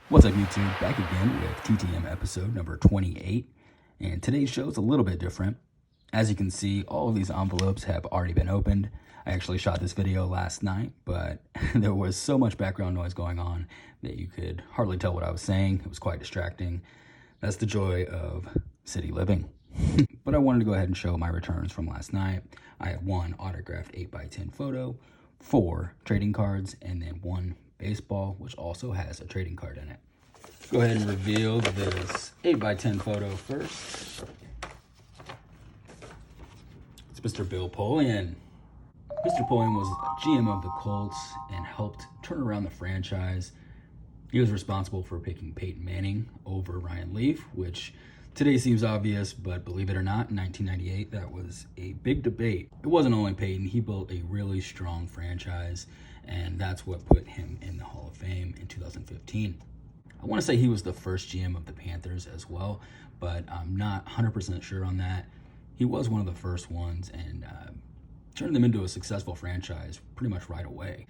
What's up, YouTube? Back again with TTM episode number 28. And today's show is a little bit different. As you can see, all of these envelopes have already been opened. I actually shot this video last night, but there was so much background noise going on that you could hardly tell what I was saying. It was quite distracting. That's the joy of city living. But I wanted to go ahead and show my returns from last night. I have one autographed 8x10 photo, 4 trading cards, and then 1 baseball, which also has a trading card in it. Go ahead and reveal this 8x10 photo first. It's Mr. Bill Polian. Mr. Polian was GM of the Colts and helped turn around the franchise. He was responsible for picking Peyton Manning over Ryan Leaf, which today seems obvious, but believe it or not, in 1998, that was a big debate. It wasn't only Peyton, he built a really strong franchise, and that's what put him in the Hall of Fame in 2015. I want to say he was the first GM of the Panthers as well, but I'm not 100% sure on that. He was one of the first ones and turned them into a successful franchise pretty much right away.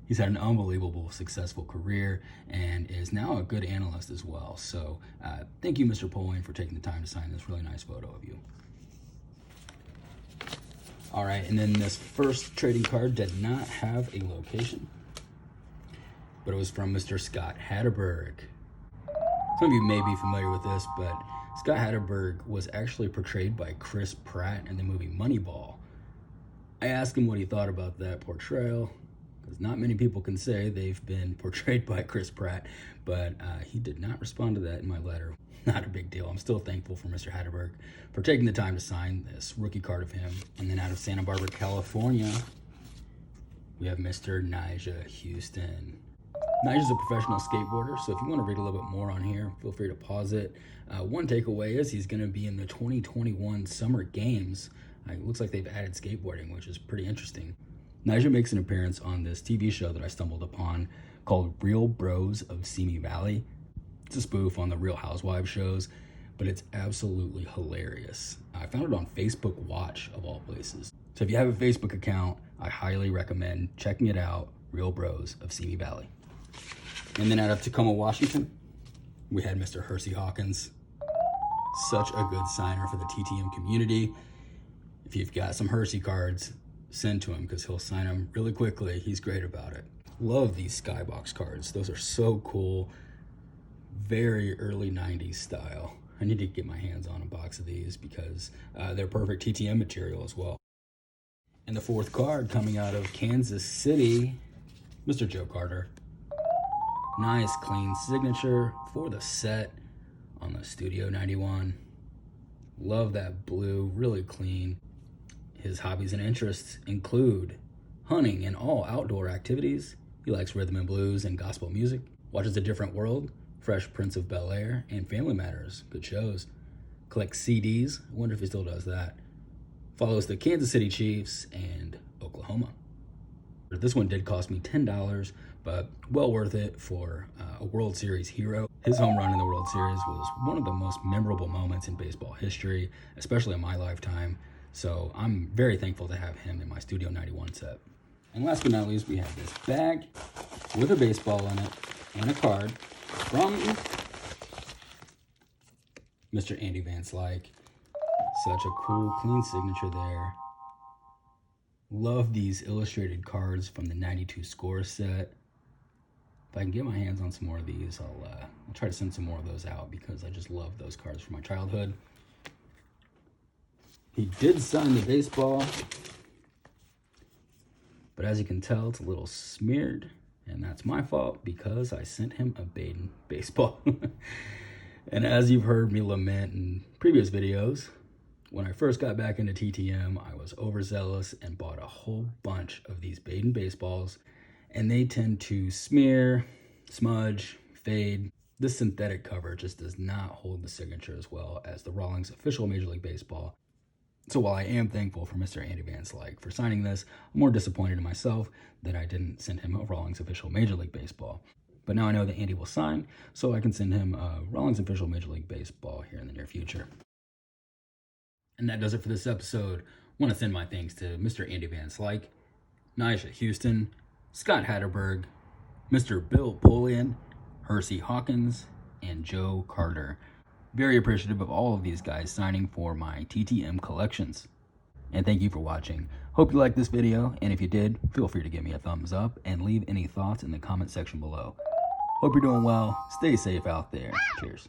He's had an unbelievable, successful career and is now a good analyst as well. So thank you, Mr. Polian, for taking the time to sign this really nice photo of you. All right, and then this first trading card did not have a location, but it was from Mr. Scott Hatterberg. Some of you may be familiar with this, but Scott Hatterberg was actually portrayed by Chris Pratt in the movie Moneyball. I asked him what he thought about that portrayal, because not many people can say they've been portrayed by Chris Pratt, but he did not respond to that in my letter. Not a big deal. I'm still thankful for Mr. Hatterberg for taking the time to sign this rookie card of him. And then out of Santa Barbara, California, we have Mr. Nyjah Houston. Nyjah's a professional skateboarder, so if you want to read a little bit more on here, feel free to pause it. One takeaway is he's going to be in the 2021 Summer Games. It looks like they've added skateboarding, which is pretty interesting. Nyjah makes an appearance on this TV show that I stumbled upon called Real Bros of Simi Valley. It's a spoof on the Real Housewives shows, but it's absolutely hilarious. I found it on Facebook Watch, of all places. So if you have a Facebook account, I highly recommend checking it out, Real Bros of Simi Valley. And then out of Tacoma, Washington, we had Mr. Hersey Hawkins. Such a good signer for the TTM community. If you've got some Hersey cards, send to him because he'll sign them really quickly. He's great about it. Love these skybox cards. Those are so cool. Very early 90s style. I need to get my hands on a box of these because they're perfect TTM material as well. And the fourth card coming out of Kansas City, Mr. Joe Carter. Nice clean signature for the set on the Studio 91. Love that blue, really clean. His hobbies and interests include hunting and all outdoor activities. He likes rhythm and blues and gospel music. Watches A Different World, Fresh Prince of Bel-Air, and Family Matters. Good shows. Collects CDs. I wonder if he still does that. Follows the Kansas City Chiefs and Oklahoma. This one did cost me $10, but well worth it for a World Series hero. His home run in the World Series was one of the most memorable moments in baseball history, especially in my lifetime. So I'm very thankful to have him in my Studio 91 set. And last but not least, we have this bag with a baseball in it and a card from Mr. Andy Van Slyke. Such a cool, clean signature there. Love these illustrated cards from the 92 score set. If I can get my hands on some more of these, I'll try to send some more of those out because I just love those cards from my childhood. He did sign the baseball, but as you can tell, it's a little smeared, and that's my fault because I sent him a Baden baseball. And as you've heard me lament in previous videos, when I first got back into TTM, I was overzealous and bought a whole bunch of these Baden baseballs, and they tend to smear, smudge, fade. This synthetic cover just does not hold the signature as well as the Rawlings official Major League Baseball. So while I am thankful for Mr. Andy Van Slyke for signing this, I'm more disappointed in myself that I didn't send him a Rawlings official Major League Baseball. But now I know that Andy will sign, so I can send him a Rawlings official Major League Baseball here in the near future. And that does it for this episode. I want to send my thanks to Mr. Andy Van Slyke, Nyjah Houston, Scott Hatterberg, Mr. Bill Polian, Hersey Hawkins, and Joe Carter. Very appreciative of all of these guys signing for my TTM collections. And thank you for watching. Hope you liked this video, and if you did, feel free to give me a thumbs up and leave any thoughts in the comment section below. Hope you're doing well. Stay safe out there. Cheers.